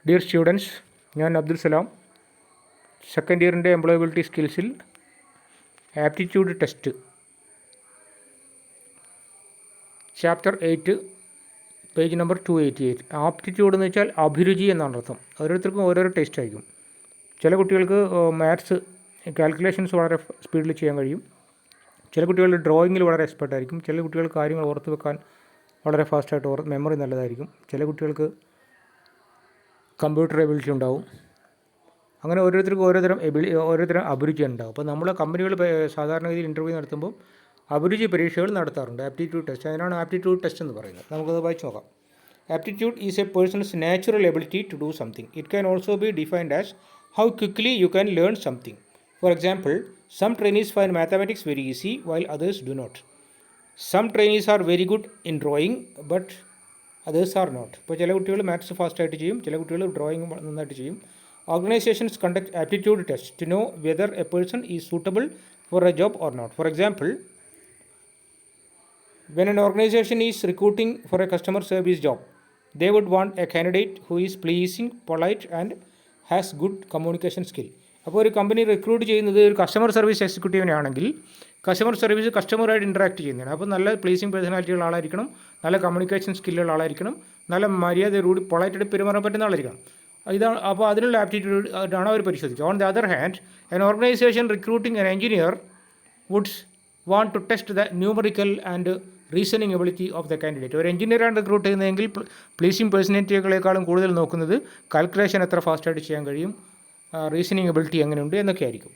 Dear students, ഞാൻ Abdul Salam. Second ഇയറിൻ്റെ employability സ്കിൽസിൽ aptitude test chapter 8 page number 288. Aptitude എന്ന് വെച്ചാൽ അഭിരുചി എന്നാണ് അർത്ഥം. ഓരോരുത്തർക്കും ഓരോരോ ടേസ്റ്റ് ആയിരിക്കും. ചില കുട്ടികൾക്ക് മാത്സ് കാൽക്കുലേഷൻസ് വളരെ സ്പീഡിൽ ചെയ്യാൻ കഴിയും. ചില കുട്ടികൾ ഡ്രോയിങ്ങിൽ വളരെ എക്സ്പെർട്ടായിരിക്കും. ചില കുട്ടികൾ കാര്യങ്ങൾ ഓർത്ത് വെക്കാൻ വളരെ ഫാസ്റ്റായിട്ട് മെമ്മറി നല്ലതായിരിക്കും. ചില കുട്ടികൾക്ക് കമ്പ്യൂട്ടർ എബിലിറ്റി ഉണ്ടാവും. അങ്ങനെ ഓരോരുത്തർക്കും ഓരോരുത്തരം അഭിരുചി ഉണ്ടാവും. അപ്പോൾ നമ്മൾ കമ്പനികൾ സാധാരണഗതിയിൽ ഇൻ്റർവ്യൂ നടത്തുമ്പോൾ അഭിരുചി പരീക്ഷകൾ നടത്താറുണ്ട്, ആപ്റ്റിറ്റ്യൂഡ് ടെസ്റ്റ്. അതിനാണ് ആപ്റ്റിറ്റ്യൂഡ് ടെസ്റ്റ് എന്ന് പറയുന്നത്. നമുക്കത് വായിച്ച് നോക്കാം. Aptitude is a person's natural ability to do something. It can also be defined as how quickly you can learn something. For example, some trainees find mathematics very easy while others do not. Some trainees are very good in drawing but others are not. ഇപ്പോൾ ചില കുട്ടികൾ maths ഫാസ്റ്റായിട്ട് ചെയ്യും, ചില കുട്ടികൾ drawing നന്നായിട്ട് ചെയ്യും. Organisations conduct aptitude test to know whether a person is suitable for a job or not. For example, when an organization is recruiting for a customer service job, they would want a candidate who is pleasing, polite and has good communication skill. അപ്പോൾ ഒരു company recruit ചെയ്യുന്നത് ഒരു customer service എക്സിക്യൂട്ടീവിനെ ആണെങ്കിൽ കസ്റ്റമറുമായിട്ട് interact ചെയ്യുന്നതാണ്. അപ്പോൾ നല്ല pleasing പേഴ്സണാലിറ്റിയുള്ള ആളായിരിക്കണം, നല്ല communication സ്കില്ലുള്ള ആളായിരിക്കണം, നല്ല മര്യാദയോടുകൂടി പൊളൈറ്റായിട്ട് പെരുമാറാൻ പറ്റുന്ന ആളായിരിക്കണം. ഇതാണ് അപ്പോൾ അതിനുള്ള ആപ്റ്റിറ്റ്യൂഡ് ആണ് അവർ പരിശോധിക്കുക. On the other hand, an organization recruiting an engineer would want to test the numerical and reasoning ability of the candidate. ഒരു എഞ്ചിനീയറാണ് റിക്രൂട്ട് ചെയ്യുന്നതെങ്കിൽ പ്ലീസിങ് പേഴ്സണാലിറ്റികളെക്കാളും കൂടുതൽ നോക്കുന്നത് കാൽക്കുലേഷൻ എത്ര ഫാസ്റ്റായിട്ട് ചെയ്യാൻ കഴിയും, റീസണിങ് എബിലിറ്റി എങ്ങനെയുണ്ട് എന്നൊക്കെ ആയിരിക്കും.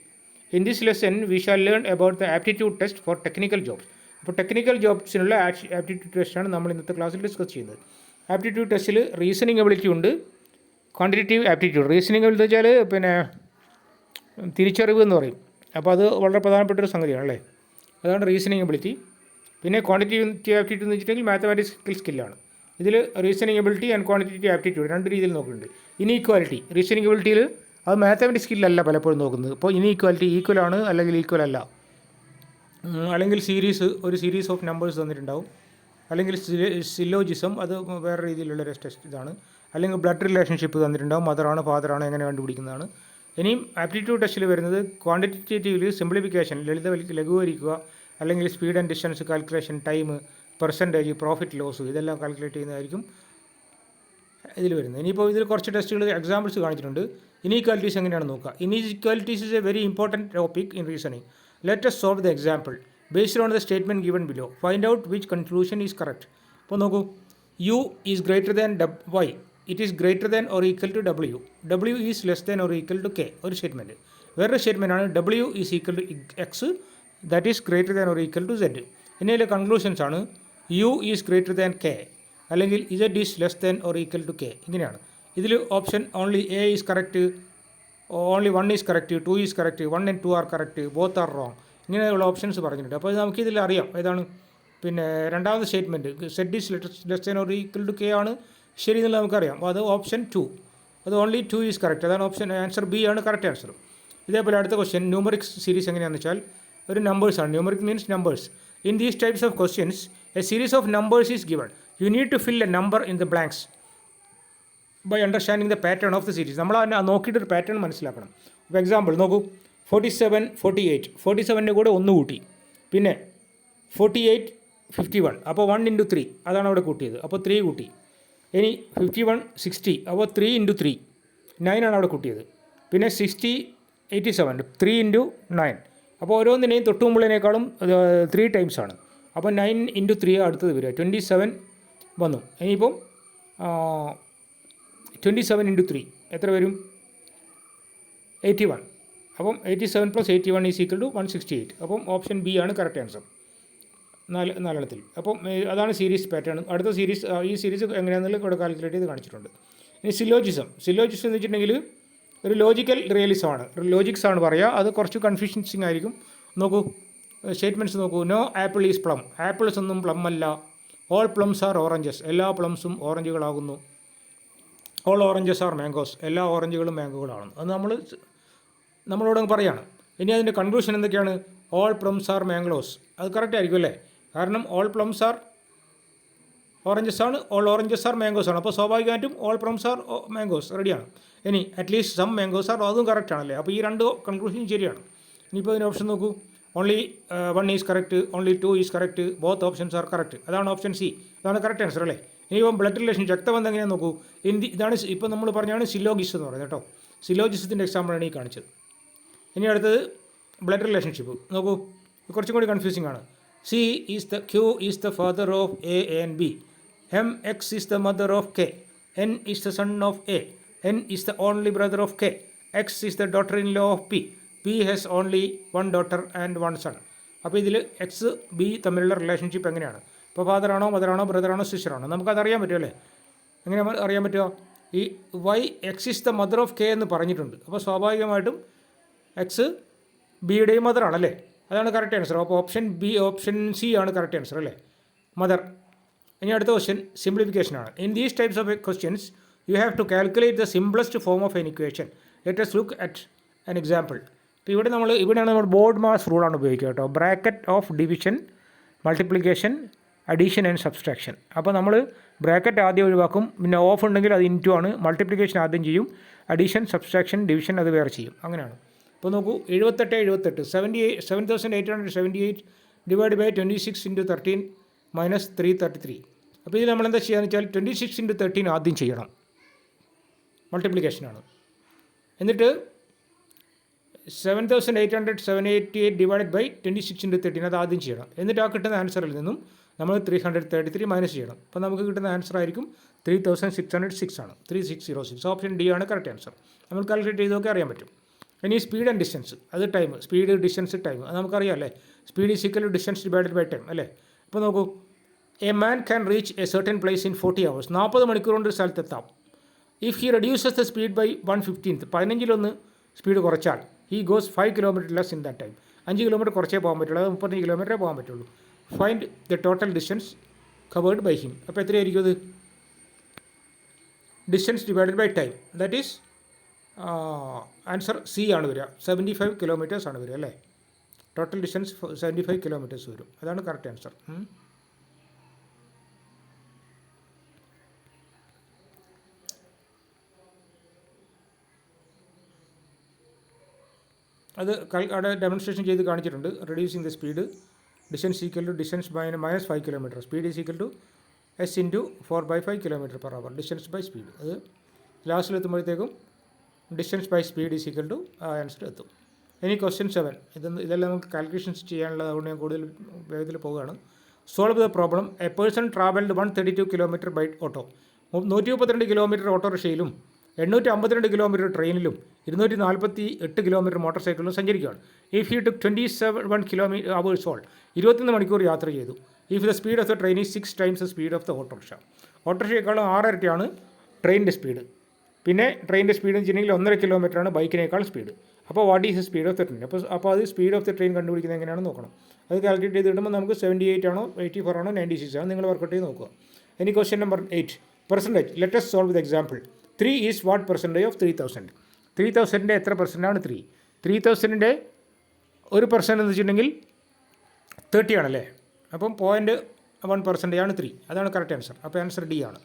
In this lesson we shall learn about the aptitude test for technical jobs. അപ്പോൾ ടെക്നിക്കൽ ജോബ്സിനുള്ള ആപ്റ്റിറ്റ്യൂഡ് ടെസ്റ്റാണ് നമ്മൾ ഇന്നത്തെ ക്ലാസ്സിൽ ഡിസ്കസ് ചെയ്യുന്നത്. ആപ്റ്റിറ്റ്യൂഡ് ടെസ്റ്റിൽ റീസണിങ് എബിലിറ്റി ഉണ്ട്, ക്വാണ്ടിറ്റേറ്റീവ് ആപ്റ്റിറ്റ്യൂഡ്. റീസണിങ് എബിലിറ്റി വെച്ചാൽ പിന്നെ തിരിച്ചറിവ് എന്ന് പറയും. അപ്പോൾ അത് വളരെ പ്രധാനപ്പെട്ടൊരു സംഗതിയാണ് അല്ലേ, അതാണ് റീസണിങ് എബിലിറ്റി. പിന്നെ ക്വാണ്ടിറ്റേറ്റീവ് ആപ്റ്റിറ്റ്യൂഡ് എന്ന് വെച്ചിട്ടുണ്ടെങ്കിൽ മാത്തമാറ്റിക്കൽ സ്കില്ലാണ്. ഇതിൽ reasoning ability and quantitative aptitude രണ്ട് രീതിയിൽ നോക്കുന്നുണ്ട്. ഇനീക്വാലിറ്റി, റീസണിങ് എബിലിറ്റിയിൽ അത് മാത്തമാറ്റിക്സ് സ്കില്ലല്ല പലപ്പോഴും നോക്കുന്നത്. ഇപ്പോൾ ഇനീക്വാലിറ്റി ഈക്വൽ ആണ് അല്ലെങ്കിൽ ഈക്വൽ അല്ല, അല്ലെങ്കിൽ ഒരു സീരീസ് ഓഫ് നമ്പേഴ്സ് തന്നിട്ടുണ്ടാവും, അല്ലെങ്കിൽ സിലോജിസം, അത് വേറെ രീതിയിലുള്ള ടെസ്റ്റ് ഇതാണ്, അല്ലെങ്കിൽ ബ്ലഡ് റിലേഷൻഷിപ്പ് തന്നിട്ടുണ്ടാവും, മദറാണ് ഫാദറാണ് എങ്ങനെ കണ്ടുപിടിക്കുന്നതാണ്. ഇനിയും ആപ്റ്റിറ്റ്യൂഡ് ടെസ്റ്റിൽ വരുന്നത് ക്വാണ്ടിറ്റേറ്റീവിൽ സിംപ്ലിഫിക്കേഷൻ, ലഘൂകരിക്കുക, അല്ലെങ്കിൽ speed and distance calculation, time, percentage, profit loss, ഇതെല്ലാം കാൽക്കുലേറ്റ് ചെയ്യുന്നതായിരിക്കും ഇതിൽ വരുന്നത്. ഇനിയിപ്പോൾ ഇതിൽ കുറച്ച് ടെസ്റ്റുകൾ എക്സാമ്പിൾസ് കാണിച്ചിട്ടുണ്ട്. ഇനീക്വാലിറ്റീസ് എങ്ങനെയാണ് നോക്കുക. Inequalities is a very important topic in reasoning. Let us solve the example based on the statement given below. Find out which conclusion is correct. ഇപ്പോൾ നോക്കൂ, U is greater than Y, it is greater than or equal to W, W is less than or equal to K. ഒരു statement. വേറൊരു സ്റ്റേറ്റ്മെൻറ്റാണ് W is equal to X, that is greater than or equal to Z. ഇതിൻ്റെ conclusions ആണ് U is greater than K, അല്ലെങ്കിൽ Z is less than or equal to K. ഇങ്ങനെയാണ്. ഇതിൽ option only A is correct, only 1 is correct, 2 is correct, 1 and 2 are correct, both are wrong, ഇങ്ങനെയുള്ള options പറഞ്ഞിട്ടുണ്ട്. അപ്പോൾ നമുക്കിതിൽ അറിയാം ഏതാണ് പിന്നെ രണ്ടാമത്തെ statement Z is less than or equal to K ആണ് ശരി എന്നുള്ളത് നമുക്കറിയാം. അപ്പോൾ അത് ഓപ്ഷൻ 2, അത് ഓൺലി 2 ഈസ് കറക്റ്റ്, അതാണ് ഓപ്ഷൻ ആൻസർ ബി ആണ് കറക്റ്റ് ആൻസർ. ഇതേപോലെ അടുത്ത ക്വസ്റ്റ്യൻ ന്യൂമറിക് സീരീസ് എങ്ങനെയാണെന്ന് വെച്ചാൽ ഒരു നമ്പേഴ്സാണ്. Numeric means numbers. In these types of questions a series of numbers is given. You need to fill a number in the blanks by understanding the pattern of the series. നമ്മൾ അതിനെ നോക്കിയിട്ടൊരു pattern മനസ്സിലാക്കണം. For example നോക്കൂ, 47, 48, 47ൻ്റെ കൂടെ 1 കൂട്ടി, പിന്നെ 48, 51, അപ്പോൾ 1 into 3 അതാണ് അവിടെ കൂട്ടിയത്, അപ്പോൾ 3 കൂട്ടി. ഇനി 51, 60, അപ്പോൾ 3 into 3 9 ആണ് അവിടെ കൂട്ടിയത്. പിന്നെ 60, 87, 3 into 9, അപ്പോൾ ഓരോന്നിനെയും തൊട്ടുമുമ്പിളിനേക്കാളും 3 ടൈംസ് ആണ്. അപ്പോൾ 9 into 3 അടുത്തത് വരിക 27 വന്നു. ഇനിയിപ്പം 27 into 3 എത്ര വരും? 81. അപ്പം 87 + 81 ഈസ് ഈക്വൽ ടു 168. അപ്പം ഓപ്ഷൻ ബി ആണ് കറക്റ്റ് ആൻസർ നാലെണ്ണത്തിൽ. അപ്പം അതാണ് സീരീസ് പാറ്റേൺ. അടുത്ത സീരീസ്, ഈ സീരീസ് എങ്ങനെയാണെന്നുള്ള ഇവിടെ കാൽക്കുലേറ്റ് ചെയ്ത് കാണിച്ചിട്ടുണ്ട്. ഇനി സിലോജിസം എന്ന് വെച്ചിട്ടുണ്ടെങ്കിൽ ഒരു ലോജിക്കൽ റിയലിസമാണ്, ലോജിക്സ് ആണ് പറയുക. അത് കുറച്ച് കൺഫ്യൂഷൻസിങ് ആയിരിക്കും. നോക്കൂ, സ്റ്റേറ്റ്മെൻറ്റ്സ് നോക്കൂ. No apple is plum, apples ഒന്നും പ്ലം അല്ല. ഓൾ പ്ലംസ് ആർ ഓറഞ്ചസ്, എല്ലാ പ്ലംസും ഓറഞ്ചുകളാകുന്നു. ഓൾ ഓറഞ്ചസ് ആർ മാംഗോസ്, എല്ലാ ഓറഞ്ചുകളും മാംഗോകളാണ്. അത് നമ്മളോട് പറയുകയാണ്. ഇനി അതിൻ്റെ കൺക്ലൂഷൻ എന്തൊക്കെയാണ്? ഓൾ പ്ലംസ് ആർ മാംഗോസ്, അത് കറക്റ്റ് ആയിരിക്കും അല്ലേ? കാരണം ഓൾ പ്ലംസ് ആർ ഓറഞ്ചസ് ആണ്, ഓൾ ഓറഞ്ചസ് ആർ മാംഗോസ് ആണ്. അപ്പോൾ സ്വാഭാവികമായിട്ടും ഓൾ പ്ലംസ് ആർ മാംഗോസ് റെഡിയാണ്. ഇനി അറ്റ്ലീസ്റ്റ് സം മാംഗോസ് ആർ, അതും കറക്റ്റ് ആണല്ലേ. അപ്പോൾ ഈ രണ്ട് കൺക്ലൂഷൻ ശരിയാണ്. ഇനിയിപ്പോൾ ഇതിന് ഓപ്ഷൻ നോക്കൂ. Only 1 is correct, only 2 is correct, both options are correct. അതാണ് ഓപ്ഷൻ സി, അതാണ് കറക്റ്റ് ആൻസർ അല്ലേ. ഇനിയിപ്പം ബ്ലഡ് റിലേഷൻ രക്തബന്ധം എങ്ങനെയാണെന്ന് നോക്കൂ. ഇതാണ് ഇപ്പോൾ നമ്മൾ പറഞ്ഞാണ് സിലോഗിസ് എന്ന് പറയുന്നത് കേട്ടോ. സിലോജിസത്തിൻ്റെ എക്സാമ്പിളാണ് ഈ കാണിച്ചത്. ഇനി അടുത്തത് ബ്ലഡ് റിലേഷൻഷിപ്പ് നോക്കൂ, കുറച്ചും കൂടി കൺഫ്യൂസിംഗ് ആണ്. Q is the father of A and B. X is the mother of K. N is the son of A. N is the only brother of K. X is the daughter-in-law of P. P has only one daughter and one son. അപ്പോൾ ഇതിൽ X B തമ്മിലുള്ള relationship എങ്ങനെയാണ്? ഇപ്പോൾ ഫാദറാണോ മദറാണോ ബ്രദറാണോ സിസ്റ്ററാണോ നമുക്കതറിയാൻ പറ്റുമല്ലേ. എങ്ങനെ അറിയാൻ പറ്റുമോ? ഈ Y X is the mother of K എന്ന് പറഞ്ഞിട്ടുണ്ട്. അപ്പോൾ സ്വാഭാവികമായിട്ടും എക്സ് ബിയുടെയും മദറാണല്ലേ. അതാണ് കറക്റ്റ് ആൻസർ. അപ്പോൾ ഓപ്ഷൻ സി ആണ് കറക്റ്റ് ആൻസർ അല്ലേ, മദർ. ഇനി അടുത്ത ക്വസ്റ്റ്യൻ സിംപ്ലിഫിക്കേഷനാണ്. In these types of questions you have to calculate the simplest form of an equation. Let us look at an example. ഇപ്പോൾ ഇവിടെയാണ് നമ്മൾ ബോർഡ് മാസ് റൂളാണ് ഉപയോഗിക്കുക കേട്ടോ. Bracket of division, multiplication, addition and subtraction. അപ്പോൾ നമ്മൾ bracket ആദ്യം ഒഴിവാക്കും, പിന്നെ ഓഫ് ഉണ്ടെങ്കിൽ അത് ഇൻറ്റു ആണ്. മൾട്ടിപ്ലിക്കേഷൻ ആദ്യം ചെയ്യും, അഡീഷൻ സബ്സ്ട്രാക്ഷൻ ഡിവിഷൻ അത് വേറെ ചെയ്യും. അങ്ങനെയാണ്. ഇപ്പോൾ നോക്കൂ, 7,878 ഡിവൈഡ് ബൈ 26 × 13 - 333. അപ്പോൾ ഇതിൽ നമ്മളെന്താ ചെയ്യുകയെന്ന് വെച്ചാൽ 26 × 13 ആദ്യം ചെയ്യണം, മൾട്ടിപ്ലിക്കേഷനാണ്. എന്നിട്ട് 7,878 ഡിവൈഡ് ബൈ 26 × 13 അത് ആദ്യം ചെയ്യണം. എന്നിട്ട് ആ കിട്ടുന്ന ആൻസറിൽ നിന്നും നമ്മൾ 333 മൈനസ് ചെയ്യണം. അപ്പോൾ നമുക്ക് കിട്ടുന്ന ആൻസർ ആയിരിക്കും 3606 ആണ്, 3606. ഓപ്ഷൻ ഡി ആണ് കറക്റ്റ് ആൻസർ. നമ്മൾ കാൽക്കുലേറ്റ് ചെയ്തൊക്കെ അറിയാൻ പറ്റും. ഇനി സ്പീഡ് ആൻഡ് ഡിസ്റ്റൻസ്, അത് ടൈം, സ്പീഡ് ഡിസ്റ്റൻസ് ടൈം, അത് നമുക്കറിയാം അല്ലേ. Speed is equal to distance divided by time അല്ലേ. അപ്പോൾ നോക്കൂ, a man can reach a certain place in 40 hours. 40 മണിക്കൂർ കൊണ്ട് സ്ഥലത്തെത്താം. If he reduces the speed by 1/15, 15 speed കുറച്ചാൽ he goes 5 kilometre less in that time. 5 kilometre കുറച്ചേ പോകാൻ പറ്റുള്ളൂ, അത് 35 കിലോമീറ്ററേ പോകാൻ പറ്റുള്ളൂ. Find the total distance covered by him. അപ്പോൾ എത്രയായിരിക്കും അത്? Distance divided by time, that is answer C ആണ് വരിക. 75 കിലോമീറ്റേഴ്സ് ആണ് വരിക അല്ലേ. ടോട്ടൽ ഡിസ്റ്റൻസ് 75 കിലോമീറ്റേഴ്സ് വരും. അതാണ് കറക്റ്റ് ആൻസർ. അത് അവിടെ ഡെമോൺസ്ട്രേഷൻ ചെയ്ത് കാണിച്ചിട്ടുണ്ട്. Reducing the speed, distance equal to distance -5 kilometre, speed is equal to S × 4/5 km/h, distance by speed. അത് ലാസ്റ്റിലെത്തുമ്പോഴത്തേക്കും distance by speed is equal to ആ ആൻസർ എത്തും. ഇനി ക്വസ്റ്റ്യൻ 7, ഇതെല്ലാം നമുക്ക് കാൽക്കുലേഷൻസ് ചെയ്യാനുള്ളത്, അതുകൊണ്ട് ഞാൻ കൂടുതൽ വേഗത്തിൽ പോവുകയാണ്. Solve the problem. A person travelled 132 kilometre by auto. 132 kilometre ഓട്ടോറിക്ഷയിലും 852 കിലോമീറ്റർ ട്രെയിനിലും 248 കിലോമീറ്റർ മോട്ടോർ സൈക്കിളിലും സഞ്ചരിക്കുകയാണ്. If he took 27 kilometre hours all, 21 മണിക്കൂർ യാത്ര ചെയ്തു. If the speed of the train is 6 times the speed of the autorickshaw. ഓട്ടോറിക്ഷയേക്കാളും 6 ഇരട്ടിയാണ് ട്രെയിനിൻ്റെ സ്പീഡ്. പിന്നെ ട്രെയിനിൻ്റെ സ്പീഡ് എന്ന് വെച്ചിട്ടുണ്ടെങ്കിൽ 1.5 കിലോമീറ്ററാണ് ബൈക്കിനേക്കാൾ സ്പീഡ്. അപ്പോൾ what is the speed of the train? അപ്പോൾ അത് സ്പീഡ് ഓഫ് ദ ട്രെയിൻ കണ്ടുപിടിക്കുന്നത് എങ്ങനെയാണെന്ന് നോക്കണം. അത് കാൽക്കുലേറ്റ് ചെയ്ത് കിട്ടുമ്പോൾ നമുക്ക് 78 ആണോ 84 ആണോ 96 ആണോ നിങ്ങൾ വർക്കൗട്ട് ചെയ്ത് നോക്കുക. ഇനി question number 8, percentage. Let us solve with example. 3 is what percentage of 3000? 3000ൻ്റെ എത്ര പെർസെൻറ്റാണ് 3? 3000ൻ്റെ 1% എന്ന് വെച്ചിട്ടുണ്ടെങ്കിൽ 30 ആണല്ലേ. അപ്പം 0.1% ആണ് 3. അതാണ് കറക്റ്റ് ആൻസർ. അപ്പോൾ ആൻസർ ഡി ആണ്.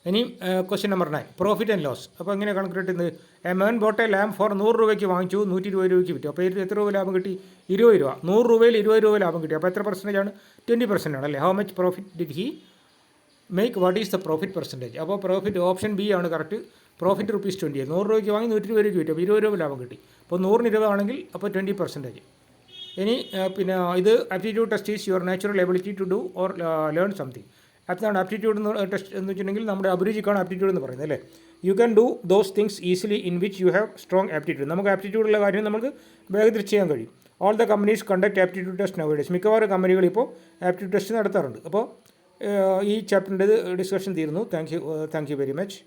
ഇനി question number 9, profit and loss. അപ്പോൾ എങ്ങനെ കാൽക്കുലേറ്റ് ചെയ്യുന്നത്? A man bought a lamp for 100 രൂപയ്ക്ക് വാങ്ങിച്ചു, 120 രൂപയ്ക്ക് വിറ്റു. അപ്പോൾ എത്ര രൂപ ലാഭം കിട്ടി? 20 രൂപ. 100 രൂപയിൽ 20 രൂപ ലാഭം കിട്ടി. അപ്പോൾ എത്ര പെർസെൻറ്റേജ് ആണ്? 20% ആണല്ലേ. How much profit did he make? What is the profit percentage? അപ്പോൾ പ്രോഫിറ്റ് ഓപ്ഷൻ ബി ആണ് കറക്റ്റ്. പ്രോഫിറ്റ് ₹20. 100 രൂപയ്ക്ക് വാങ്ങി 120 രൂപയ്ക്ക് വിറ്റു. അപ്പോൾ 20 രൂപ ലാഭം കിട്ടി. അപ്പോൾ 100 രൂപ ആണെങ്കിൽ അപ്പോൾ 20%. ഇനി പിന്നെ ഇത് aptitude test is your natural ability to do or learn something. അതാണ് ആപ്റ്റിറ്റ്യൂഡ് ടെസ്റ്റ് എന്ന് വെച്ചിട്ടുണ്ടെങ്കിൽ നമ്മുടെ അഭിരുചിക്കാണ് ആപ്റ്റിറ്റ്യൂഡ് എന്ന് പറയുന്നത് അല്ലേ. You can do those things easily in which you have strong aptitude. നമുക്ക് ആപ്റ്റിറ്റ്യൂഡുള്ള കാര്യം നമുക്ക് വേഗത്തിൽ ചെയ്യാൻ കഴിയും. All the companies conduct aptitude test nowadays. മിക്കവാറും കമ്പനികൾ ഇപ്പോൾ ആപ്റ്റിറ്റ്യൂഡ് ടെസ്റ്റ് നടത്താറുണ്ട്. അപ്പോൾ ഈ ചാപ്റ്ററിൻ്റെ ഡിസ്കഷൻ തീരുന്നു. Thank you very much.